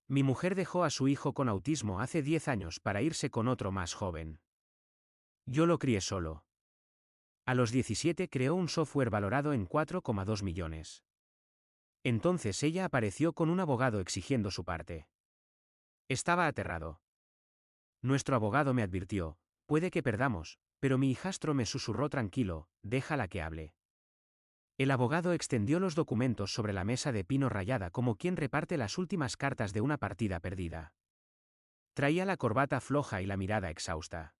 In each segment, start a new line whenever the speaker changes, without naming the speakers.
Mi mujer dejó a su hijo con autismo hace 10 años para irse con otro más joven. Yo lo crié solo. A los 17 creó un software valorado en 4,2 millones. Entonces ella apareció con un abogado exigiendo su parte. Estaba aterrado. Nuestro abogado me advirtió, puede que perdamos, pero mi hijastro me susurró tranquilo, déjala que hable. El abogado extendió los documentos sobre la mesa de pino rayada como quien reparte las últimas cartas de una partida perdida. Traía la corbata floja y la mirada exhausta.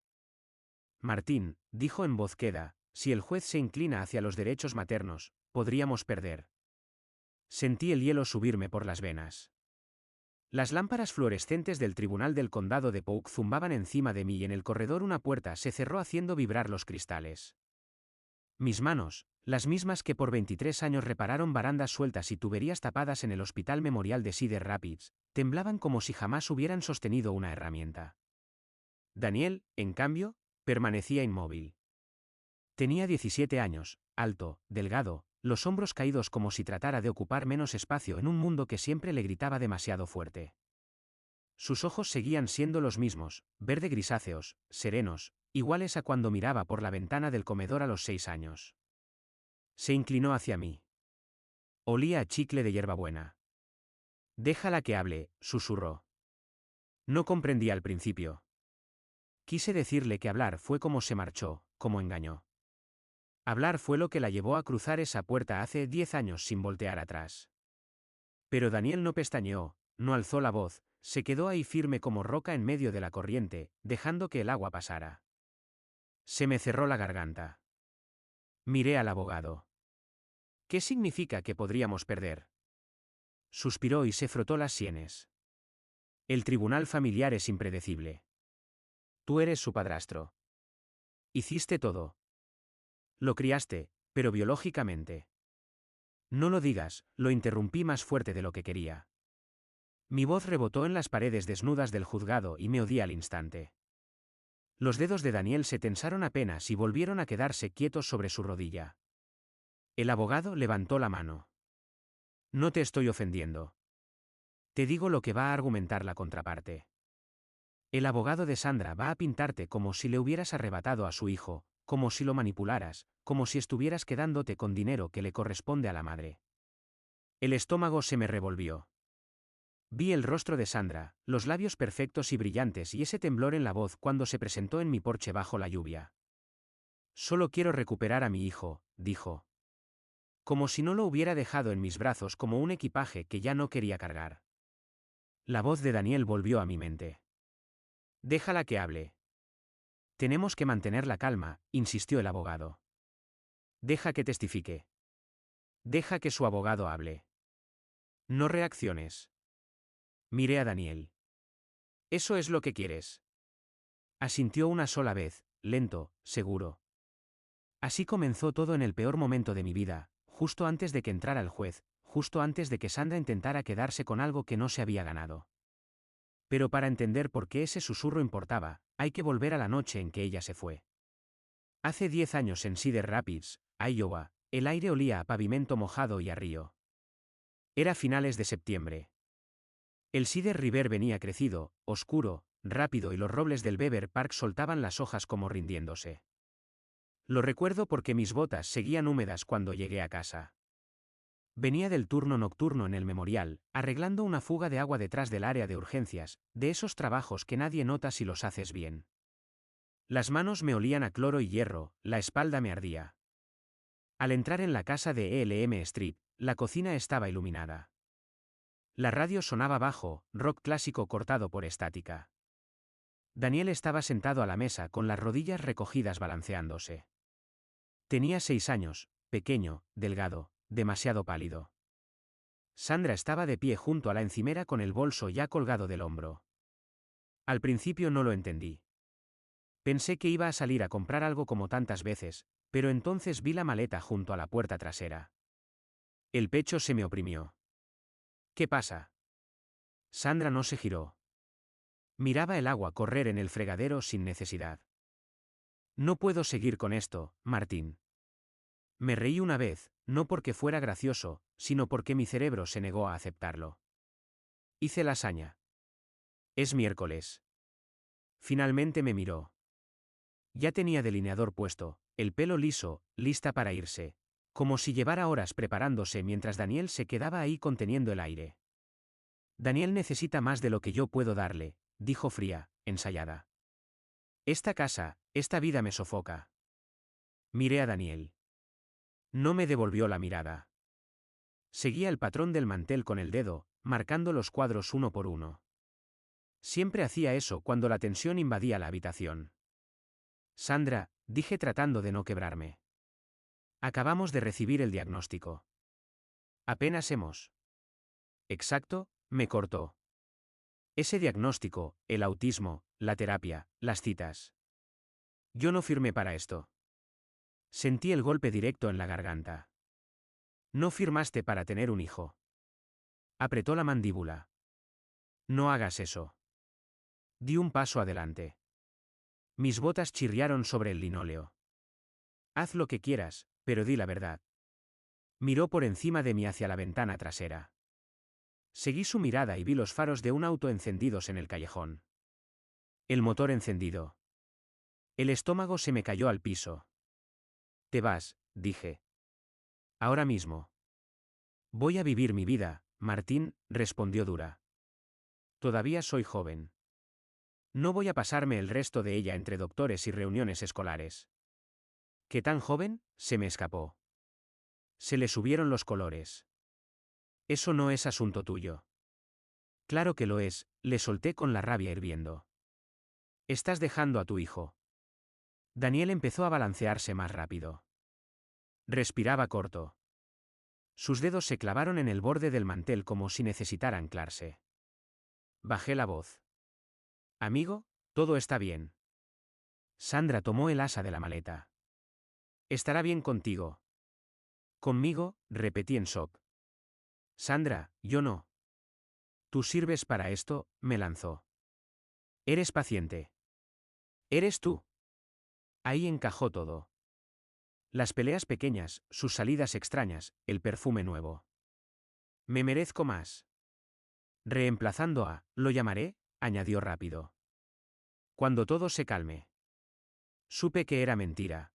Martín, dijo en voz queda, si el juez se inclina hacia los derechos maternos, podríamos perder. Sentí el hielo subirme por las venas. Las lámparas fluorescentes del Tribunal del Condado de Polk zumbaban encima de mí y en el corredor una puerta se cerró haciendo vibrar los cristales. Mis manos, las mismas que por 23 años repararon barandas sueltas y tuberías tapadas en el Hospital Memorial de Cedar Rapids, temblaban como si jamás hubieran sostenido una herramienta. Daniel, en cambio, permanecía inmóvil. Tenía 17 años, alto, delgado, los hombros caídos como si tratara de ocupar menos espacio en un mundo que siempre le gritaba demasiado fuerte. Sus ojos seguían siendo los mismos, verde grisáceos, serenos, iguales a cuando miraba por la ventana del comedor a los 6 años. Se inclinó hacia mí. Olía a chicle de hierbabuena. Déjala que hable, susurró. No comprendí al principio. Quise decirle que hablar fue como se marchó, como engañó. Hablar fue lo que la llevó a cruzar esa puerta hace 10 años sin voltear atrás. Pero Daniel no pestañeó, no alzó la voz, se quedó ahí firme como roca en medio de la corriente, dejando que el agua pasara. Se me cerró la garganta. Miré al abogado. ¿Qué significa que podríamos perder? Suspiró y se frotó las sienes. El tribunal familiar es impredecible. Tú eres su padrastro. Hiciste todo. Lo criaste, pero biológicamente. No lo digas, lo interrumpí más fuerte de lo que quería. Mi voz rebotó en las paredes desnudas del juzgado y me odié al instante. Los dedos de Daniel se tensaron apenas y volvieron a quedarse quietos sobre su rodilla. El abogado levantó la mano. No te estoy ofendiendo. Te digo lo que va a argumentar la contraparte. El abogado de Sandra va a pintarte como si le hubieras arrebatado a su hijo, como si lo manipularas, como si estuvieras quedándote con dinero que le corresponde a la madre. El estómago se me revolvió. Vi el rostro de Sandra, los labios perfectos y brillantes y ese temblor en la voz cuando se presentó en mi porche bajo la lluvia. Solo quiero recuperar a mi hijo, dijo. Como si no lo hubiera dejado en mis brazos como un equipaje que ya no quería cargar. La voz de Daniel volvió a mi mente. Déjala que hable. Tenemos que mantener la calma, insistió el abogado. Deja que testifique. Deja que su abogado hable. No reacciones. Miré a Daniel. ¿Eso es lo que quieres? Asintió una sola vez, lento, seguro. Así comenzó todo en el peor momento de mi vida, justo antes de que entrara el juez, justo antes de que Sandra intentara quedarse con algo que no se había ganado. Pero para entender por qué ese susurro importaba, hay que volver a la noche en que ella se fue. Hace 10 años en Cedar Rapids, Iowa, el aire olía a pavimento mojado y a río. Era finales de septiembre. El Cedar River venía crecido, oscuro, rápido y los robles del Beaver Park soltaban las hojas como rindiéndose. Lo recuerdo porque mis botas seguían húmedas cuando llegué a casa. Venía del turno nocturno en el memorial, arreglando una fuga de agua detrás del área de urgencias, de esos trabajos que nadie nota si los haces bien. Las manos me olían a cloro y hierro, la espalda me ardía. Al entrar en la casa de E.L.M. Street, la cocina estaba iluminada. La radio sonaba bajo, rock clásico cortado por estática. Daniel estaba sentado a la mesa con las rodillas recogidas balanceándose. Tenía 6 años, pequeño, delgado, demasiado pálido. Sandra estaba de pie junto a la encimera con el bolso ya colgado del hombro. Al principio no lo entendí. Pensé que iba a salir a comprar algo como tantas veces, pero entonces vi la maleta junto a la puerta trasera. El pecho se me oprimió. ¿Qué pasa? Sandra no se giró. Miraba el agua correr en el fregadero sin necesidad. No puedo seguir con esto, Martín. Me reí una vez, no porque fuera gracioso, sino porque mi cerebro se negó a aceptarlo. Hice la hazaña. Es miércoles. Finalmente me miró. Ya tenía delineador puesto, el pelo liso, lista para irse, como si llevara horas preparándose mientras Daniel se quedaba ahí conteniendo el aire. Daniel necesita más de lo que yo puedo darle, dijo fría, ensayada. Esta casa, esta vida me sofoca. Miré a Daniel. No me devolvió la mirada. Seguía el patrón del mantel con el dedo, marcando los cuadros uno por uno. Siempre hacía eso cuando la tensión invadía la habitación. Sandra, dije tratando de no quebrarme. Acabamos de recibir el diagnóstico. Apenas hemos. Exacto, me cortó. Ese diagnóstico, el autismo, la terapia, las citas. Yo no firmé para esto. Sentí el golpe directo en la garganta. No firmaste para tener un hijo. Apretó la mandíbula. No hagas eso. Di un paso adelante. Mis botas chirriaron sobre el linóleo. Haz lo que quieras, pero di la verdad. Miró por encima de mí hacia la ventana trasera. Seguí su mirada y vi los faros de un auto encendidos en el callejón. El motor encendido. El estómago se me cayó al piso. Te vas, dije. Ahora mismo. Voy a vivir mi vida, Martín, respondió dura. Todavía soy joven. No voy a pasarme el resto de ella entre doctores y reuniones escolares. ¿Qué tan joven? Se me escapó. Se le subieron los colores. Eso no es asunto tuyo. Claro que lo es, le solté con la rabia hirviendo. Estás dejando a tu hijo. Daniel empezó a balancearse más rápido. Respiraba corto. Sus dedos se clavaron en el borde del mantel como si necesitara anclarse. Bajé la voz. Amigo, todo está bien. Sandra tomó el asa de la maleta. Estará bien contigo. Conmigo, repetí en shock. Sandra, yo no. Tú sirves para esto, me lanzó. Eres paciente. Eres tú. Ahí encajó todo. Las peleas pequeñas, sus salidas extrañas, el perfume nuevo. Me merezco más. Reemplazando a, lo llamaré, añadió rápido. Cuando todo se calme. Supe que era mentira.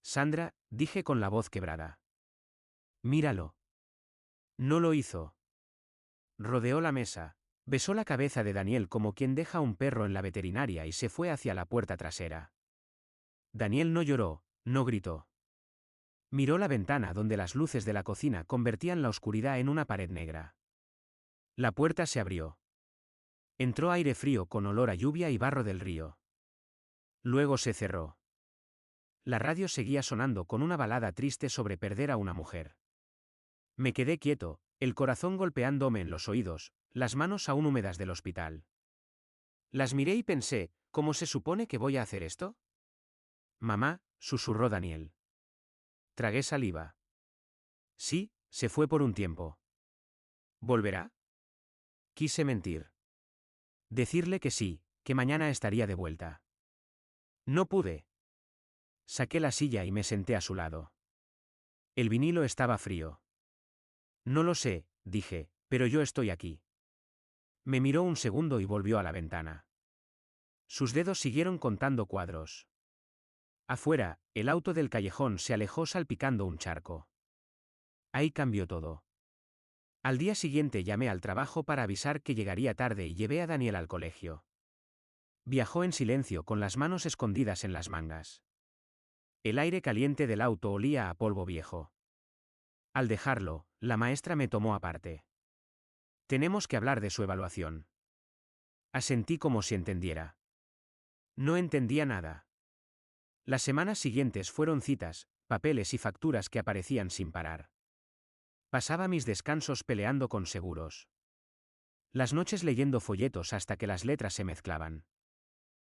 Sandra, dije con la voz quebrada. Míralo. No lo hizo. Rodeó la mesa, besó la cabeza de Daniel como quien deja un perro en la veterinaria y se fue hacia la puerta trasera. Daniel no lloró, no gritó. Miró la ventana donde las luces de la cocina convertían la oscuridad en una pared negra. La puerta se abrió. Entró aire frío con olor a lluvia y barro del río. Luego se cerró. La radio seguía sonando con una balada triste sobre perder a una mujer. Me quedé quieto, el corazón golpeándome en los oídos, las manos aún húmedas del hospital. Las miré y pensé, ¿cómo se supone que voy a hacer esto? Mamá, susurró Daniel. Tragué saliva. Sí, se fue por un tiempo. ¿Volverá? Quise mentir. Decirle que sí, que mañana estaría de vuelta. No pude. Saqué la silla y me senté a su lado. El vinilo estaba frío. No lo sé, dije, pero yo estoy aquí. Me miró un segundo y volvió a la ventana. Sus dedos siguieron contando cuadros. Afuera, el auto del callejón se alejó salpicando un charco. Ahí cambió todo. Al día siguiente llamé al trabajo para avisar que llegaría tarde y llevé a Daniel al colegio. Viajó en silencio con las manos escondidas en las mangas. El aire caliente del auto olía a polvo viejo. Al dejarlo, la maestra me tomó aparte. Tenemos que hablar de su evaluación. Asentí como si entendiera. No entendía nada. Las semanas siguientes fueron citas, papeles y facturas que aparecían sin parar. Pasaba mis descansos peleando con seguros. Las noches leyendo folletos hasta que las letras se mezclaban.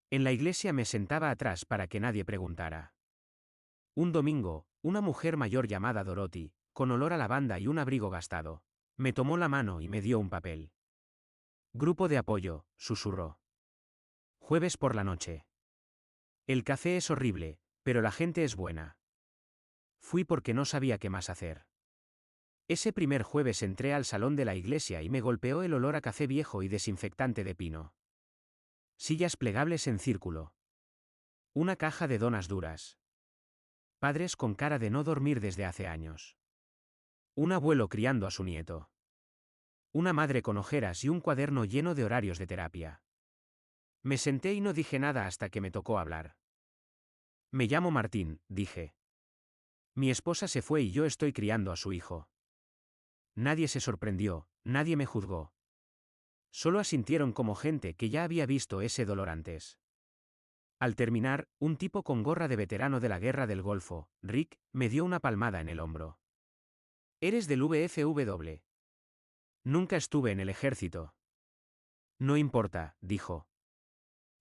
En la iglesia me sentaba atrás para que nadie preguntara. Un domingo, una mujer mayor llamada Dorothy, con olor a lavanda y un abrigo gastado, me tomó la mano y me dio un papel. Grupo de apoyo, susurró. Jueves por la noche. El café es horrible, pero la gente es buena. Fui porque no sabía qué más hacer. Ese primer jueves entré al salón de la iglesia y me golpeó el olor a café viejo y desinfectante de pino. Sillas plegables en círculo. Una caja de donas duras. Padres con cara de no dormir desde hace años. Un abuelo criando a su nieto. Una madre con ojeras y un cuaderno lleno de horarios de terapia. Me senté y no dije nada hasta que me tocó hablar. Me llamo Martín, dije. Mi esposa se fue y yo estoy criando a su hijo. Nadie se sorprendió, nadie me juzgó. Solo asintieron como gente que ya había visto ese dolor antes. Al terminar, un tipo con gorra de veterano de la Guerra del Golfo, Rick, me dio una palmada en el hombro. ¿Eres del VFW? Nunca estuve en el ejército. No importa, dijo.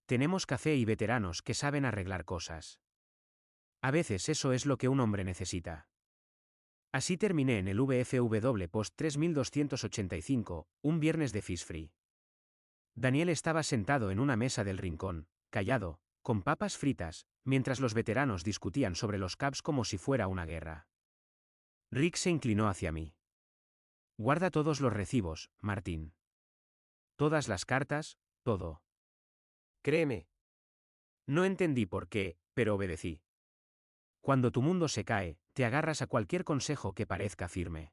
Tenemos café y veteranos que saben arreglar cosas. A veces eso es lo que un hombre necesita. Así terminé en el VFW Post 3285, un viernes de Fish Free. Daniel estaba sentado en una mesa del rincón, callado, con papas fritas, mientras los veteranos discutían sobre los Cubs como si fuera una guerra. Rick se inclinó hacia mí. Guarda todos los recibos, Martín. Todas las cartas, todo. Créeme. No entendí por qué, pero obedecí. Cuando tu mundo se cae, te agarras a cualquier consejo que parezca firme.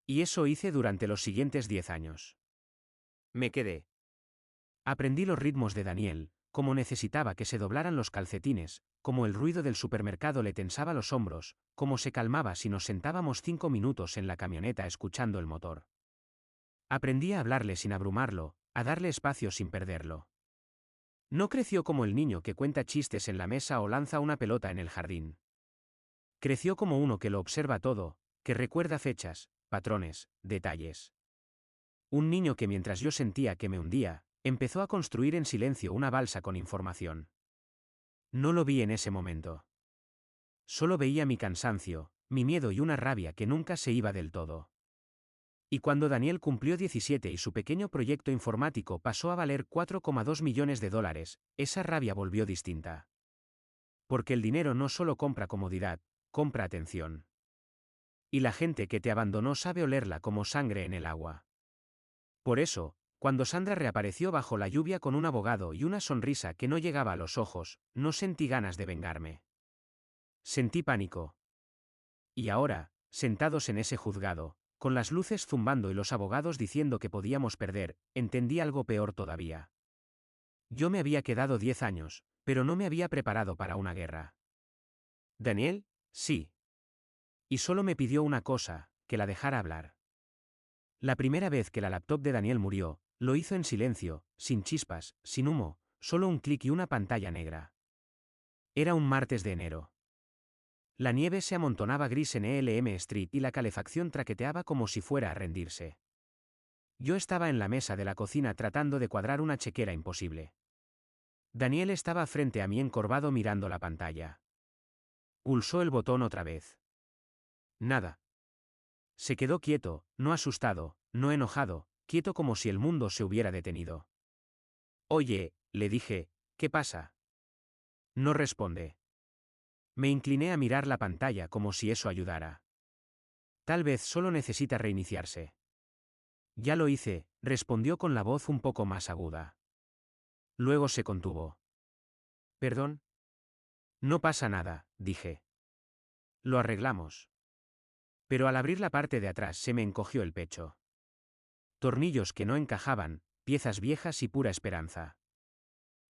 Y eso hice durante los siguientes 10 años. Me quedé. Aprendí los ritmos de Daniel, como necesitaba que se doblaran los calcetines, como el ruido del supermercado le tensaba los hombros, como se calmaba si nos sentábamos 5 minutos en la camioneta escuchando el motor. Aprendí a hablarle sin abrumarlo, a darle espacio sin perderlo. No creció como el niño que cuenta chistes en la mesa o lanza una pelota en el jardín. Creció como uno que lo observa todo, que recuerda fechas, patrones, detalles. Un niño que mientras yo sentía que me hundía, empezó a construir en silencio una balsa con información. No lo vi en ese momento. Solo veía mi cansancio, mi miedo y una rabia que nunca se iba del todo. Y cuando Daniel cumplió 17 y su pequeño proyecto informático pasó a valer $4,2 millones, esa rabia volvió distinta. Porque el dinero no solo compra comodidad, compra atención. Y la gente que te abandonó sabe olerla como sangre en el agua. Por eso, cuando Sandra reapareció bajo la lluvia con un abogado y una sonrisa que no llegaba a los ojos, no sentí ganas de vengarme. Sentí pánico. Y ahora, sentados en ese juzgado, con las luces zumbando y los abogados diciendo que podíamos perder, entendí algo peor todavía. Yo me había quedado 10 años, pero no me había preparado para una guerra. ¿Daniel? Sí. Y solo me pidió una cosa, que la dejara hablar. La primera vez que la laptop de Daniel murió, lo hizo en silencio, sin chispas, sin humo, solo un clic y una pantalla negra. Era un martes de enero. La nieve se amontonaba gris en Elm Street y la calefacción traqueteaba como si fuera a rendirse. Yo estaba en la mesa de la cocina tratando de cuadrar una chequera imposible. Daniel estaba frente a mí encorvado mirando la pantalla. Pulsó el botón otra vez. Nada. Se quedó quieto, no asustado, no enojado, quieto como si el mundo se hubiera detenido. Oye, le dije, ¿qué pasa? No responde. Me incliné a mirar la pantalla como si eso ayudara. Tal vez solo necesita reiniciarse. Ya lo hice, respondió con la voz un poco más aguda. Luego se contuvo. ¿Perdón? No pasa nada, dije. Lo arreglamos. Pero al abrir la parte de atrás se me encogió el pecho. Tornillos que no encajaban, piezas viejas y pura esperanza.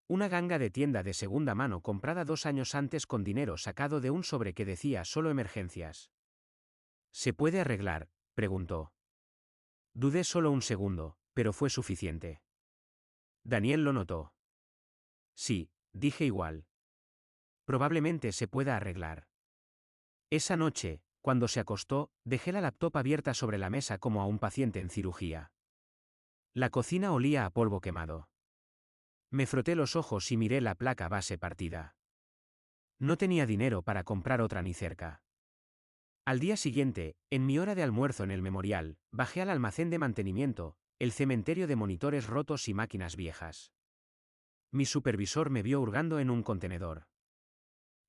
Una ganga de tienda de segunda mano comprada 2 años antes con dinero sacado de un sobre que decía solo emergencias. ¿Se puede arreglar?, preguntó. Dudé solo un segundo, pero fue suficiente. Daniel lo notó. Sí, dije igual. Probablemente se pueda arreglar. Esa noche, cuando se acostó, dejé la laptop abierta sobre la mesa como a un paciente en cirugía. La cocina olía a polvo quemado. Me froté los ojos y miré la placa base partida. No tenía dinero para comprar otra ni cerca. Al día siguiente, en mi hora de almuerzo en el memorial, bajé al almacén de mantenimiento, el cementerio de monitores rotos y máquinas viejas. Mi supervisor me vio hurgando en un contenedor.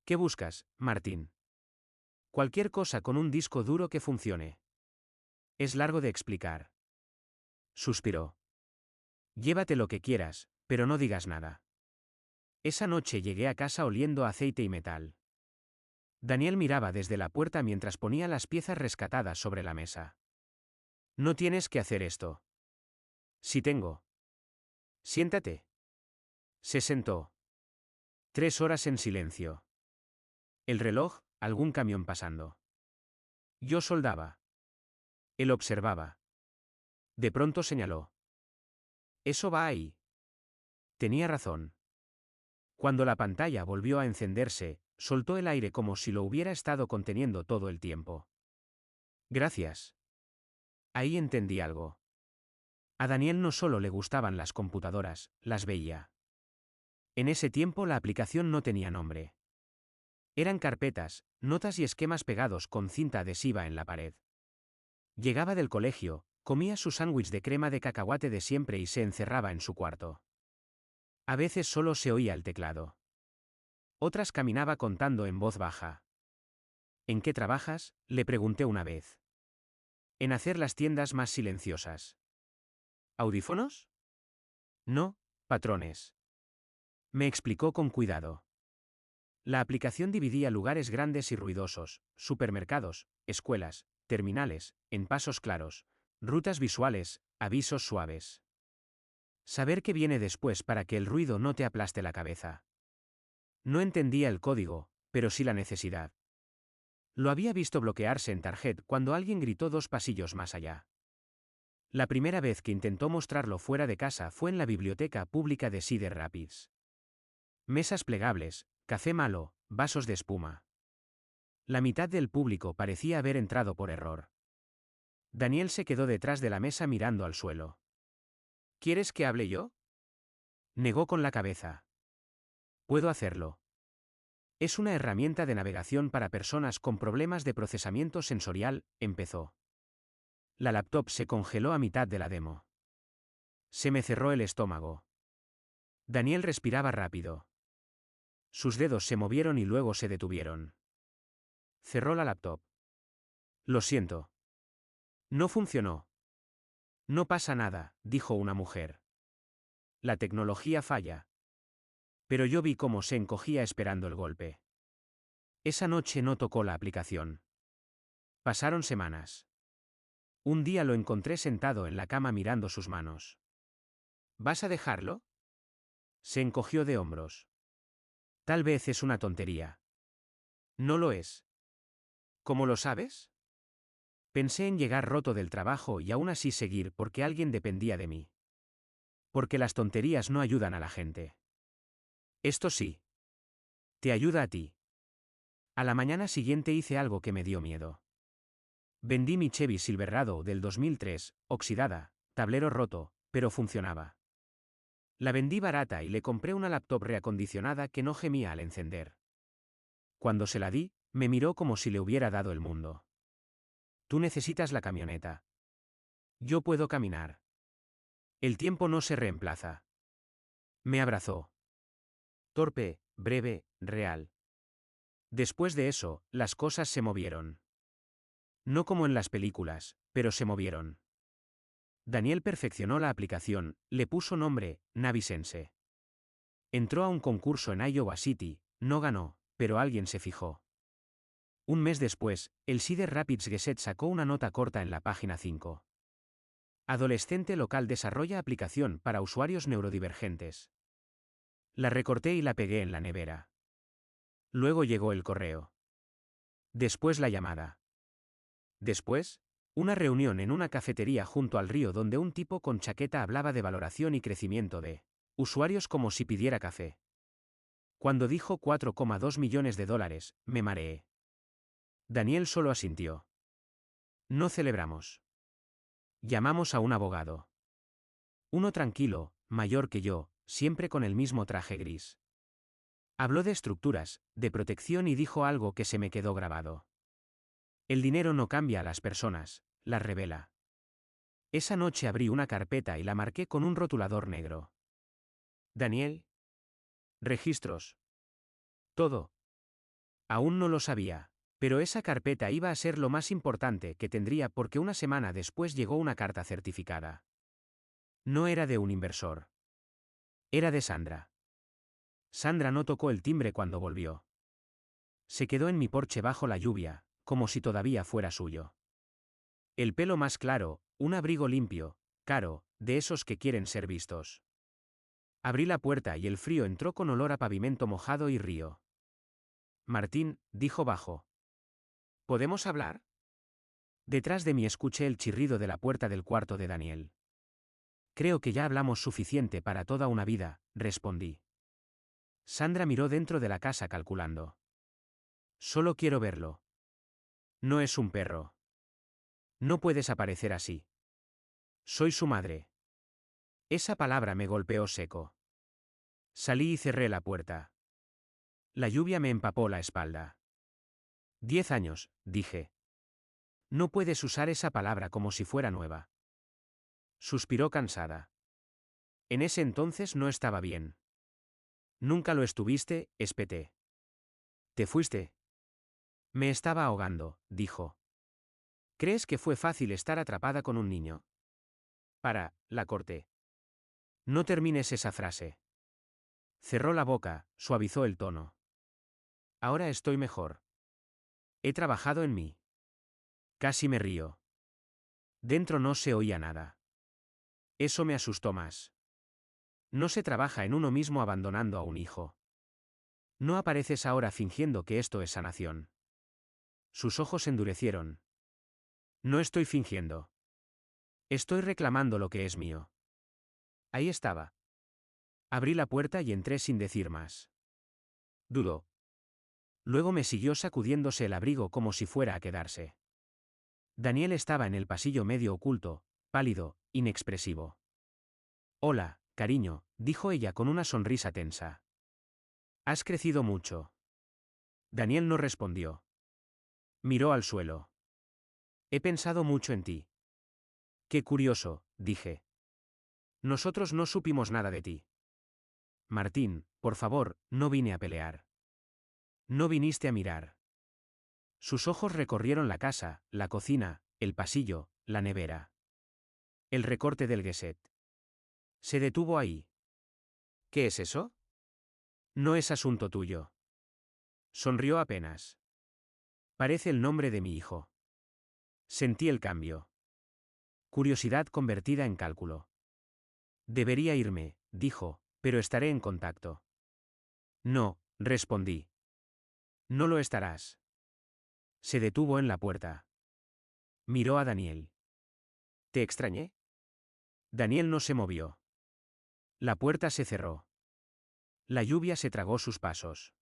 ¿Qué buscas, Martín? Cualquier cosa con un disco duro que funcione. Es largo de explicar. Suspiró. Llévate lo que quieras, pero no digas nada. Esa noche llegué a casa oliendo a aceite y metal. Daniel miraba desde la puerta mientras ponía las piezas rescatadas sobre la mesa. No tienes que hacer esto. Sí tengo. Siéntate. Se sentó. 3 horas en silencio. El reloj, algún camión pasando. Yo soldaba. Él observaba. De pronto señaló. Eso va ahí. Tenía razón. Cuando la pantalla volvió a encenderse, soltó el aire como si lo hubiera estado conteniendo todo el tiempo. Gracias. Ahí entendí algo. A Daniel no solo le gustaban las computadoras, las veía. En ese tiempo la aplicación no tenía nombre. Eran carpetas, notas y esquemas pegados con cinta adhesiva en la pared. Llegaba del colegio, comía su sándwich de crema de cacahuate de siempre y se encerraba en su cuarto. A veces solo se oía el teclado. Otras caminaba contando en voz baja. ¿En qué trabajas?, le pregunté una vez. En hacer las tiendas más silenciosas. ¿Audífonos? No, patrones. Me explicó con cuidado. La aplicación dividía lugares grandes y ruidosos, supermercados, escuelas, terminales, en pasos claros, rutas visuales, avisos suaves. Saber qué viene después para que el ruido no te aplaste la cabeza. No entendía el código, pero sí la necesidad. Lo había visto bloquearse en Target cuando alguien gritó 2 pasillos más allá. La primera vez que intentó mostrarlo fuera de casa fue en la biblioteca pública de Cedar Rapids. Mesas plegables, café malo, vasos de espuma. La mitad del público parecía haber entrado por error. Daniel se quedó detrás de la mesa mirando al suelo. ¿Quieres que hable yo? Negó con la cabeza. Puedo hacerlo. Es una herramienta de navegación para personas con problemas de procesamiento sensorial, empezó. La laptop se congeló a mitad de la demo. Se me cerró el estómago. Daniel respiraba rápido. Sus dedos se movieron y luego se detuvieron. Cerró la laptop. Lo siento. No funcionó. No pasa nada, dijo una mujer. La tecnología falla. Pero yo vi cómo se encogía esperando el golpe. Esa noche no tocó la aplicación. Pasaron semanas. Un día lo encontré sentado en la cama mirando sus manos. ¿Vas a dejarlo? Se encogió de hombros. Tal vez es una tontería. No lo es. ¿Cómo lo sabes? Pensé en llegar roto del trabajo y aún así seguir porque alguien dependía de mí. Porque las tonterías no ayudan a la gente. Esto sí. Te ayuda a ti. A la mañana siguiente hice algo que me dio miedo. Vendí mi Chevy Silverado del 2003, oxidada, tablero roto, pero funcionaba. La vendí barata y le compré una laptop reacondicionada que no gemía al encender. Cuando se la di, me miró como si le hubiera dado el mundo. Tú necesitas la camioneta. Yo puedo caminar. El tiempo no se reemplaza. Me abrazó. Torpe, breve, real. Después de eso, las cosas se movieron. No como en las películas, pero se movieron. Daniel perfeccionó la aplicación, le puso nombre, Navisense. Entró a un concurso en Iowa City, no ganó, pero alguien se fijó. Un mes después, el Cedar Rapids Gazette sacó una nota corta en la página 5. Adolescente local desarrolla aplicación para usuarios neurodivergentes. La recorté y la pegué en la nevera. Luego llegó el correo. Después la llamada. Después, una reunión en una cafetería junto al río donde un tipo con chaqueta hablaba de valoración y crecimiento de usuarios como si pidiera café. Cuando dijo $4,2 millones, me mareé. Daniel solo asintió. No celebramos. Llamamos a un abogado. Uno tranquilo, mayor que yo, siempre con el mismo traje gris. Habló de estructuras, de protección y dijo algo que se me quedó grabado. El dinero no cambia a las personas, las revela. Esa noche abrí una carpeta y la marqué con un rotulador negro. Daniel. Registros. Todo. Aún no lo sabía, Pero esa carpeta iba a ser lo más importante que tendría porque una semana después llegó una carta certificada. No era de un inversor. Era de Sandra. Sandra no tocó el timbre cuando volvió. Se quedó en mi porche bajo la lluvia, como si todavía fuera suyo. El pelo más claro, un abrigo limpio, caro, de esos que quieren ser vistos. Abrí la puerta y el frío entró con olor a pavimento mojado y río. Martín, dijo bajo. ¿Podemos hablar? Detrás de mí escuché el chirrido de la puerta del cuarto de Daniel. Creo que ya hablamos suficiente para toda una vida, respondí. Sandra miró dentro de la casa calculando. Solo quiero verlo. No es un perro. No puedes aparecer así. Soy su madre. Esa palabra me golpeó seco. Salí y cerré la puerta. La lluvia me empapó la espalda. 10 años, dije. No puedes usar esa palabra como si fuera nueva. Suspiró cansada. En ese entonces no estaba bien. Nunca lo estuviste, espeté. ¿Te fuiste? Me estaba ahogando, dijo. ¿Crees que fue fácil estar atrapada con un niño? La corté. No termines esa frase. Cerró la boca, suavizó el tono. Ahora estoy mejor. He trabajado en mí. Casi me río. Dentro no se oía nada. Eso me asustó más. No se trabaja en uno mismo abandonando a un hijo. No apareces ahora fingiendo que esto es sanación. Sus ojos endurecieron. No estoy fingiendo. Estoy reclamando lo que es mío. Ahí estaba. Abrí la puerta y entré sin decir más. Dudó. Luego me siguió sacudiéndose el abrigo como si fuera a quedarse. Daniel estaba en el pasillo medio oculto, pálido, inexpresivo. Hola, cariño, dijo ella con una sonrisa tensa. Has crecido mucho. Daniel no respondió. Miró al suelo. He pensado mucho en ti. Qué curioso, dije. Nosotros no supimos nada de ti. Martín, por favor, no vine a pelear. No viniste a mirar. Sus ojos recorrieron la casa, la cocina, el pasillo, la nevera. El recorte del gueset. Se detuvo ahí. ¿Qué es eso? No es asunto tuyo. Sonrió apenas. Parece el nombre de mi hijo. Sentí el cambio. Curiosidad convertida en cálculo. Debería irme, dijo, pero estaré en contacto. No, respondí. No lo estarás. Se detuvo en la puerta. Miró a Daniel. ¿Te extrañé? Daniel no se movió. La puerta se cerró. La lluvia se tragó sus pasos.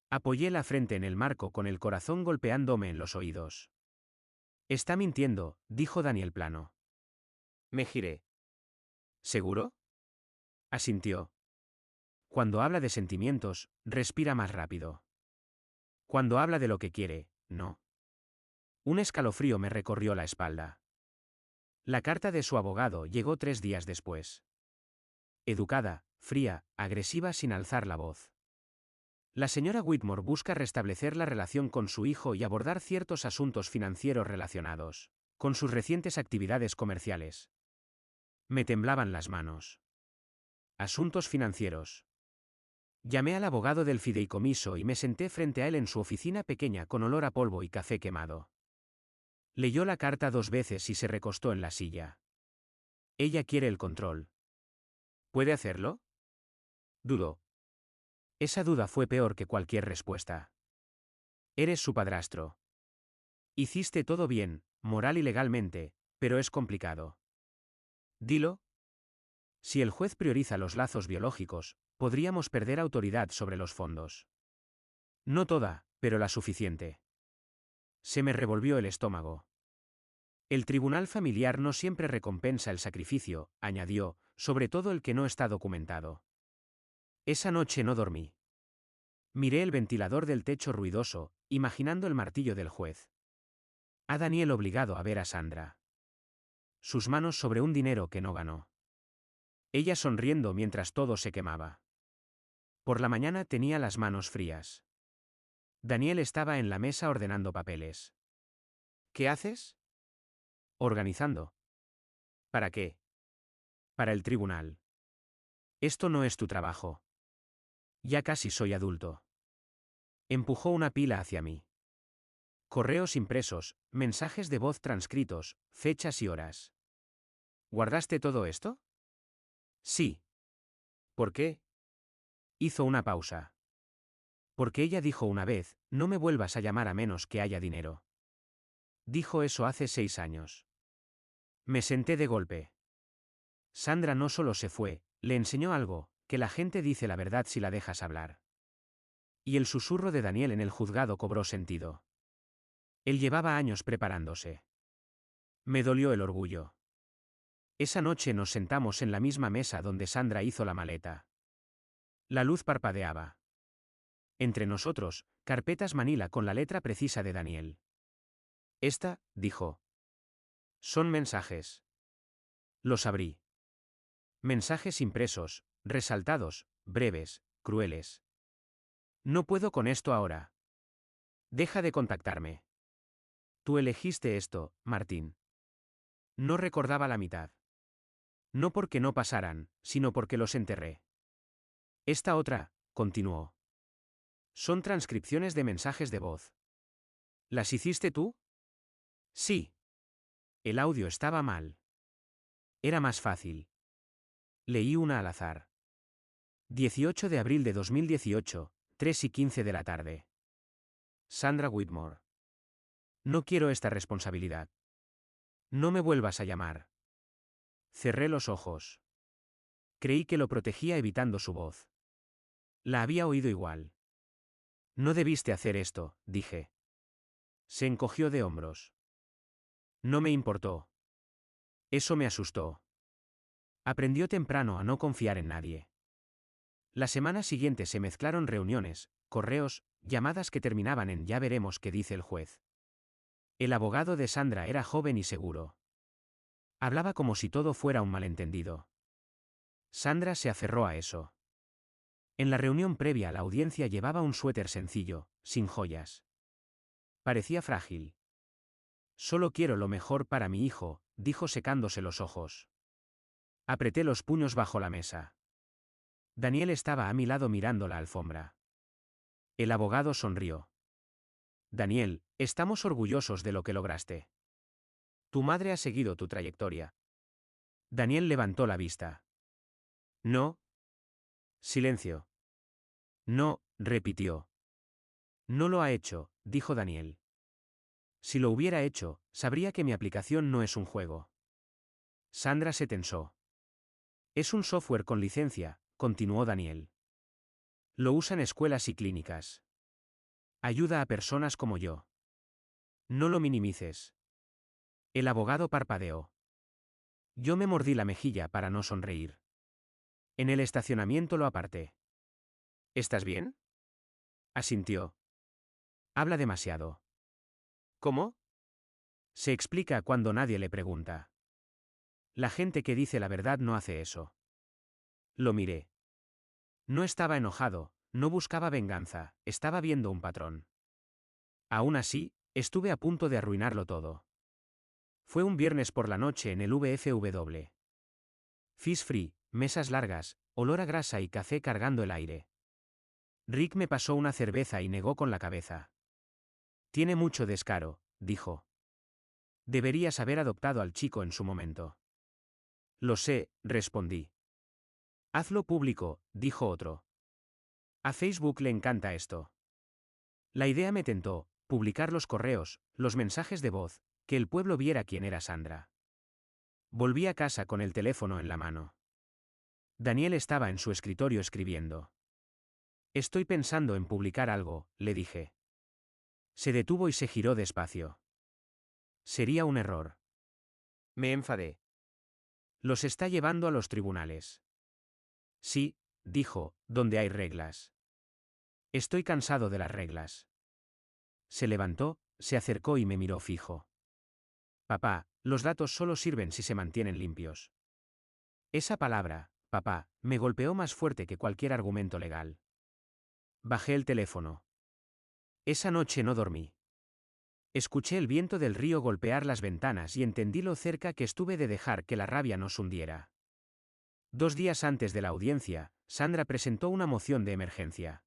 Apoyé la frente en el marco con el corazón golpeándome en los oídos. Está mintiendo, dijo Daniel plano. Me giré. ¿Seguro? Asintió. Cuando habla de sentimientos, respira más rápido. Cuando habla de lo que quiere, no. Un escalofrío me recorrió la espalda. La carta de su abogado llegó 3 días después. Educada, fría, agresiva sin alzar la voz. La señora Whitmore busca restablecer la relación con su hijo y abordar ciertos asuntos financieros relacionados con sus recientes actividades comerciales. Me temblaban las manos. Asuntos financieros. Llamé al abogado del fideicomiso y me senté frente a él en su oficina pequeña con olor a polvo y café quemado. Leyó la carta 2 veces y se recostó en la silla. Ella quiere el control. ¿Puede hacerlo? Dudó. Esa duda fue peor que cualquier respuesta. Eres su padrastro. Hiciste todo bien, moral y legalmente, pero es complicado. Dilo. Si el juez prioriza los lazos biológicos, podríamos perder autoridad sobre los fondos. No toda, pero la suficiente. Se me revolvió el estómago. El tribunal familiar no siempre recompensa el sacrificio, añadió, sobre todo el que no está documentado. Esa noche no dormí. Miré el ventilador del techo ruidoso, imaginando el martillo del juez. A Daniel obligado a ver a Sandra. Sus manos sobre un dinero que no ganó. Ella sonriendo mientras todo se quemaba. Por la mañana tenía las manos frías. Daniel estaba en la mesa ordenando papeles. ¿Qué haces? Organizando. ¿Para qué? Para el tribunal. Esto no es tu trabajo. Ya casi soy adulto. Empujó una pila hacia mí. Correos impresos, mensajes de voz transcritos, fechas y horas. ¿Guardaste todo esto? Sí. ¿Por qué? Hizo una pausa. Porque ella dijo una vez, no me vuelvas a llamar a menos que haya dinero. Dijo eso hace 6 años. Me senté de golpe. Sandra no solo se fue, le enseñó algo, que la gente dice la verdad si la dejas hablar. Y el susurro de Daniel en el juzgado cobró sentido. Él llevaba años preparándose. Me dolió el orgullo. Esa noche nos sentamos en la misma mesa donde Sandra hizo la maleta. La luz parpadeaba. Entre nosotros, carpetas Manila con la letra precisa de Daniel. Esta, dijo. Son mensajes. Los abrí. Mensajes impresos, resaltados, breves, crueles. No puedo con esto ahora. Deja de contactarme. Tú elegiste esto, Martín. No recordaba la mitad. No porque no pasaran, sino porque los enterré. Esta otra, continuó. Son transcripciones de mensajes de voz. ¿Las hiciste tú? Sí. El audio estaba mal. Era más fácil. Leí una al azar. 18 de abril de 2018, 3:15 de la tarde. Sandra Whitmore. No quiero esta responsabilidad. No me vuelvas a llamar. Cerré los ojos. Creí que lo protegía evitando su voz. La había oído igual. No debiste hacer esto, dije. Se encogió de hombros. No me importó. Eso me asustó. Aprendió temprano a no confiar en nadie. La semana siguiente se mezclaron reuniones, correos, llamadas que terminaban en ya veremos qué dice el juez. El abogado de Sandra era joven y seguro. Hablaba como si todo fuera un malentendido. Sandra se aferró a eso. En la reunión previa a la audiencia llevaba un suéter sencillo, sin joyas. Parecía frágil. Solo quiero lo mejor para mi hijo, dijo secándose los ojos. Apreté los puños bajo la mesa. Daniel estaba a mi lado mirando la alfombra. El abogado sonrió. Daniel, estamos orgullosos de lo que lograste. Tu madre ha seguido tu trayectoria. Daniel levantó la vista. No. Silencio. No, repitió. No lo ha hecho, dijo Daniel. Si lo hubiera hecho, sabría que mi aplicación no es un juego. Sandra se tensó. Es un software con licencia, continuó Daniel. Lo usan escuelas y clínicas. Ayuda a personas como yo. No lo minimices. El abogado parpadeó. Yo me mordí la mejilla para no sonreír. En el estacionamiento lo aparté. ¿Estás bien? Asintió. Habla demasiado. ¿Cómo? Se explica cuando nadie le pregunta. La gente que dice la verdad no hace eso. Lo miré. No estaba enojado, no buscaba venganza, estaba viendo un patrón. Aún así, estuve a punto de arruinarlo todo. Fue un viernes por la noche en el VFW. Fish free, mesas largas, olor a grasa y café cargando el aire. Rick me pasó una cerveza y negó con la cabeza. Tiene mucho descaro, dijo. Deberías haber adoptado al chico en su momento. Lo sé, respondí. Hazlo público, dijo otro. A Facebook le encanta esto. La idea me tentó, publicar los correos, los mensajes de voz, que el pueblo viera quién era Sandra. Volví a casa con el teléfono en la mano. Daniel estaba en su escritorio escribiendo. Estoy pensando en publicar algo, le dije. Se detuvo y se giró despacio. Sería un error. Me enfadé. Los está llevando a los tribunales. Sí, dijo, donde hay reglas. Estoy cansado de las reglas. Se levantó, se acercó y me miró fijo. Papá, los datos solo sirven si se mantienen limpios. Esa palabra, papá, me golpeó más fuerte que cualquier argumento legal. Bajé el teléfono. Esa noche no dormí. Escuché el viento del río golpear las ventanas y entendí lo cerca que estuve de dejar que la rabia nos hundiera. 2 días antes de la audiencia, Sandra presentó una moción de emergencia.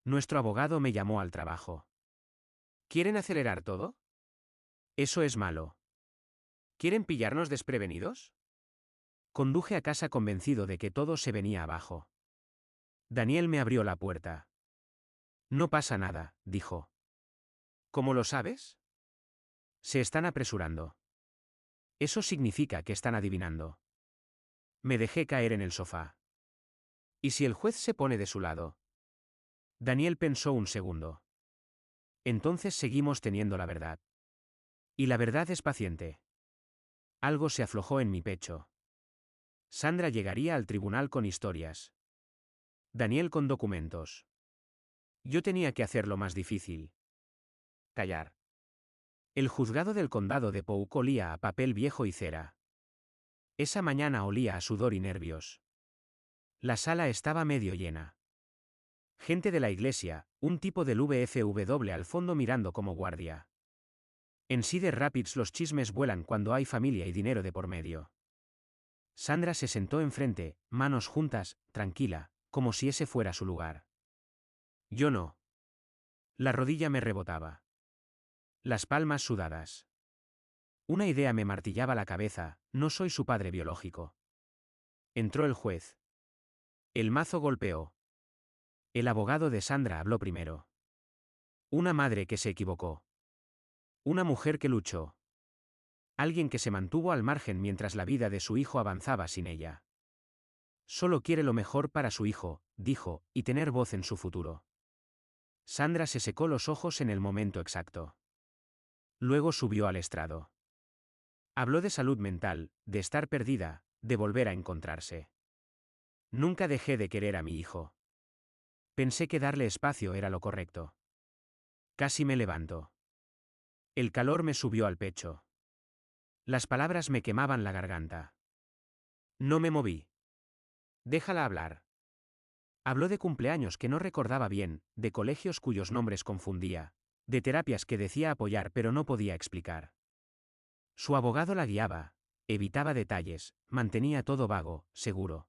Nuestro abogado me llamó al trabajo. ¿Quieren acelerar todo? Eso es malo. ¿Quieren pillarnos desprevenidos? Conduje a casa convencido de que todo se venía abajo. Daniel me abrió la puerta. No pasa nada, dijo. ¿Cómo lo sabes? Se están apresurando. Eso significa que están adivinando. Me dejé caer en el sofá. ¿Y si el juez se pone de su lado? Daniel pensó un segundo. Entonces seguimos teniendo la verdad. Y la verdad es paciente. Algo se aflojó en mi pecho. Sandra llegaría al tribunal con historias. Daniel con documentos. Yo tenía que hacerlo más difícil. Callar. El juzgado del condado de Polk olía a papel viejo y cera. Esa mañana olía a sudor y nervios. La sala estaba medio llena. Gente de la iglesia, un tipo del VFW al fondo mirando como guardia. En Cedar Rapids los chismes vuelan cuando hay familia y dinero de por medio. Sandra se sentó enfrente, manos juntas, tranquila, como si ese fuera su lugar. Yo no. La rodilla me rebotaba. Las palmas sudadas. Una idea me martillaba la cabeza, no soy su padre biológico. Entró el juez. El mazo golpeó. El abogado de Sandra habló primero. Una madre que se equivocó. Una mujer que luchó. Alguien que se mantuvo al margen mientras la vida de su hijo avanzaba sin ella. Solo quiere lo mejor para su hijo, dijo, y tener voz en su futuro. Sandra se secó los ojos en el momento exacto. Luego subió al estrado. Habló de salud mental, de estar perdida, de volver a encontrarse. Nunca dejé de querer a mi hijo. Pensé que darle espacio era lo correcto. Casi me levanto. El calor me subió al pecho. Las palabras me quemaban la garganta. No me moví. Déjala hablar. Habló de cumpleaños que no recordaba bien, de colegios cuyos nombres confundía, de terapias que decía apoyar pero no podía explicar. Su abogado la guiaba, evitaba detalles, mantenía todo vago, seguro.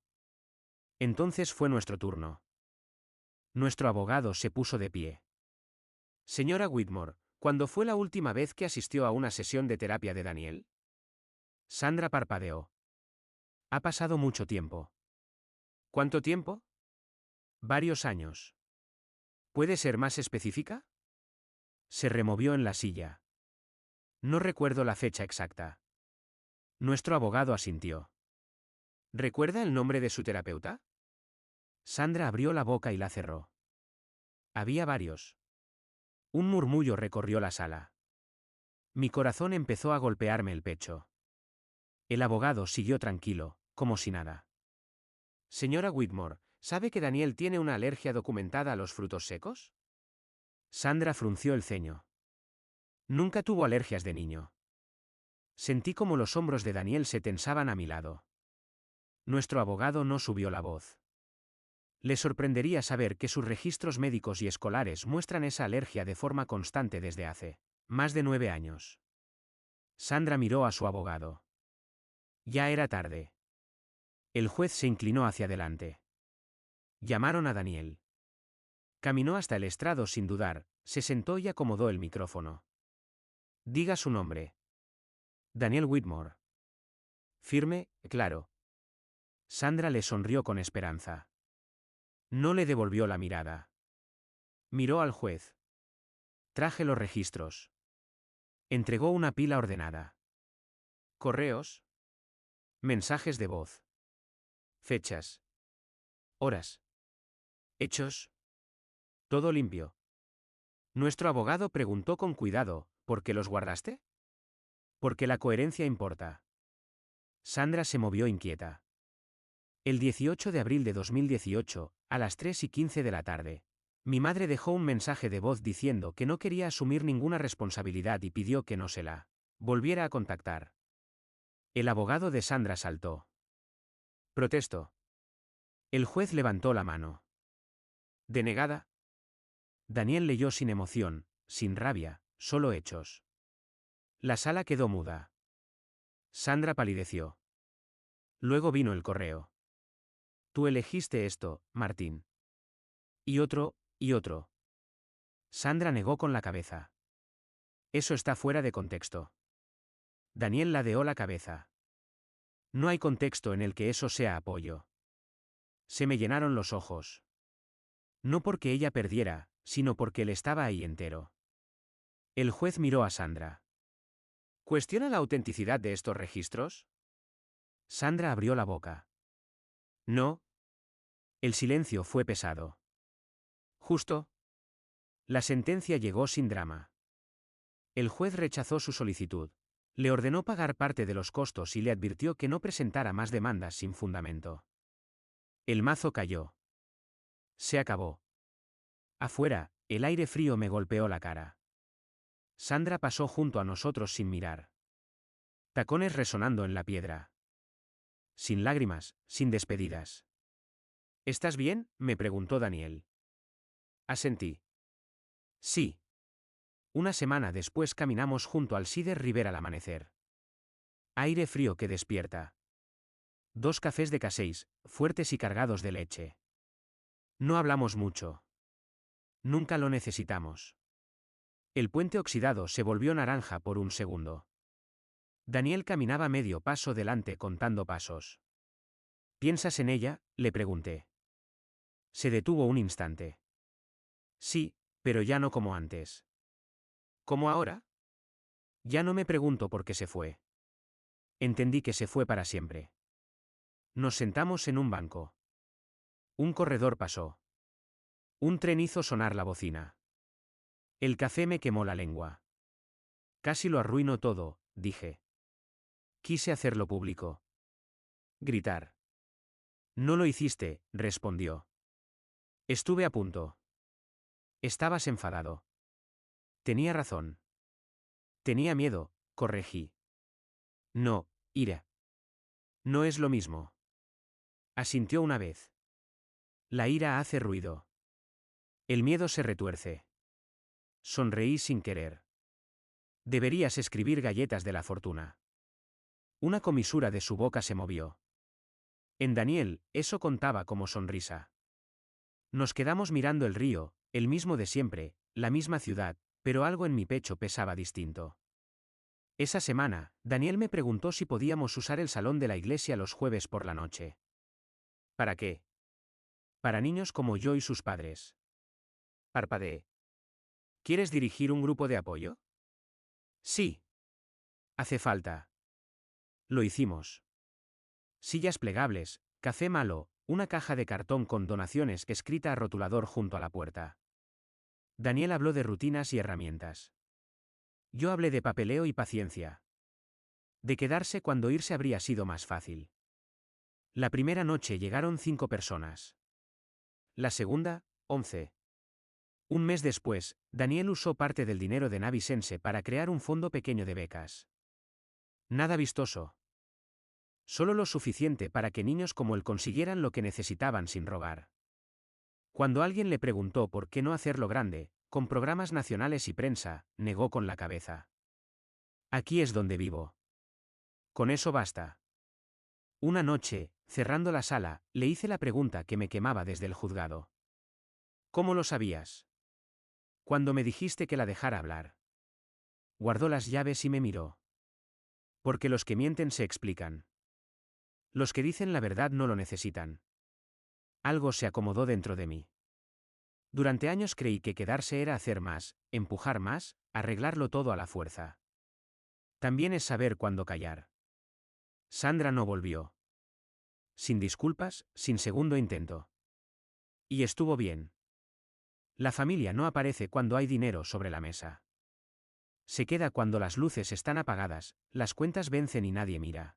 Entonces fue nuestro turno. Nuestro abogado se puso de pie. Señora Whitmore, ¿cuándo fue la última vez que asistió a una sesión de terapia de Daniel? Sandra parpadeó. Ha pasado mucho tiempo. ¿Cuánto tiempo? Varios años. ¿Puede ser más específica? Se removió en la silla. No recuerdo la fecha exacta. Nuestro abogado asintió. ¿Recuerda el nombre de su terapeuta? Sandra abrió la boca y la cerró. Había varios. Un murmullo recorrió la sala. Mi corazón empezó a golpearme el pecho. El abogado siguió tranquilo, como si nada. Señora Whitmore, ¿sabe que Daniel tiene una alergia documentada a los frutos secos? Sandra frunció el ceño. Nunca tuvo alergias de niño. Sentí como los hombros de Daniel se tensaban a mi lado. Nuestro abogado no subió la voz. Le sorprendería saber que sus registros médicos y escolares muestran esa alergia de forma constante desde hace más de 9 años. Sandra miró a su abogado. Ya era tarde. El juez se inclinó hacia adelante. Llamaron a Daniel. Caminó hasta el estrado sin dudar, se sentó y acomodó el micrófono. Diga su nombre. Daniel Whitmore. Firme, claro. Sandra le sonrió con esperanza. No le devolvió la mirada. Miró al juez. Traje los registros. Entregó una pila ordenada. Correos. Mensajes de voz. Fechas. Horas. Hechos. Todo limpio. Nuestro abogado preguntó con cuidado, ¿por qué los guardaste? Porque la coherencia importa. Sandra se movió inquieta. El 18 de abril de 2018, a las 3:15 de la tarde, mi madre dejó un mensaje de voz diciendo que no quería asumir ninguna responsabilidad y pidió que no se la volviera a contactar. El abogado de Sandra saltó. Protesto. El juez levantó la mano. ¿Denegada? Daniel leyó sin emoción, sin rabia, solo hechos. La sala quedó muda. Sandra palideció. Luego vino el correo. Tú elegiste esto, Martín. Y otro, y otro. Sandra negó con la cabeza. Eso está fuera de contexto. Daniel ladeó la cabeza. No hay contexto en el que eso sea apoyo. Se me llenaron los ojos. No porque ella perdiera, sino porque él estaba ahí entero. El juez miró a Sandra. ¿Cuestiona la autenticidad de estos registros? Sandra abrió la boca. No. El silencio fue pesado. Justo. La sentencia llegó sin drama. El juez rechazó su solicitud. Le ordenó pagar parte de los costos y le advirtió que no presentara más demandas sin fundamento. El mazo cayó. Se acabó. Afuera, el aire frío me golpeó la cara. Sandra pasó junto a nosotros sin mirar. Tacones resonando en la piedra. Sin lágrimas, sin despedidas. ¿Estás bien?, me preguntó Daniel. Asentí. Sí. Una semana después caminamos junto al Cider River al amanecer. Aire frío que despierta. 2 cafés de Cassis, fuertes y cargados de leche. No hablamos mucho. Nunca lo necesitamos. El puente oxidado se volvió naranja por un segundo. Daniel caminaba medio paso delante contando pasos. ¿Piensas en ella?, le pregunté. Se detuvo un instante. Sí, pero ya no como antes. ¿Cómo ahora? Ya no me pregunto por qué se fue. Entendí que se fue para siempre. Nos sentamos en un banco. Un corredor pasó. Un tren hizo sonar la bocina. El café me quemó la lengua. Casi lo arruinó todo, dije. Quise hacerlo público. Gritar. No lo hiciste, respondió. Estuve a punto. Estabas enfadado. Tenía razón. Tenía miedo, corregí. No, ira. No es lo mismo. Asintió una vez. La ira hace ruido. El miedo se retuerce. Sonreí sin querer. Deberías escribir galletas de la fortuna. Una comisura de su boca se movió. En Daniel, eso contaba como sonrisa. Nos quedamos mirando el río, el mismo de siempre, la misma ciudad, pero algo en mi pecho pesaba distinto. Esa semana, Daniel me preguntó si podíamos usar el salón de la iglesia los jueves por la noche. ¿Para qué? Para niños como yo y sus padres. Parpadeé. ¿Quieres dirigir un grupo de apoyo? Sí. Hace falta. Lo hicimos. Sillas plegables, café malo, una caja de cartón con donaciones escrita a rotulador junto a la puerta. Daniel habló de rutinas y herramientas. Yo hablé de papeleo y paciencia. De quedarse cuando irse habría sido más fácil. La primera noche llegaron 5 personas. La segunda, 11. Un mes después, Daniel usó parte del dinero de Navisense para crear un fondo pequeño de becas. Nada vistoso. Solo lo suficiente para que niños como él consiguieran lo que necesitaban sin rogar. Cuando alguien le preguntó por qué no hacerlo grande, con programas nacionales y prensa, negó con la cabeza. Aquí es donde vivo. Con eso basta. Una noche, cerrando la sala, le hice la pregunta que me quemaba desde el juzgado. ¿Cómo lo sabías? Cuando me dijiste que la dejara hablar. Guardó las llaves y me miró. Porque los que mienten se explican. Los que dicen la verdad no lo necesitan. Algo se acomodó dentro de mí. Durante años creí que quedarse era hacer más, empujar más, arreglarlo todo a la fuerza. También es saber cuándo callar. Sandra no volvió. Sin disculpas, sin segundo intento. Y estuvo bien. La familia no aparece cuando hay dinero sobre la mesa. Se queda cuando las luces están apagadas, las cuentas vencen y nadie mira.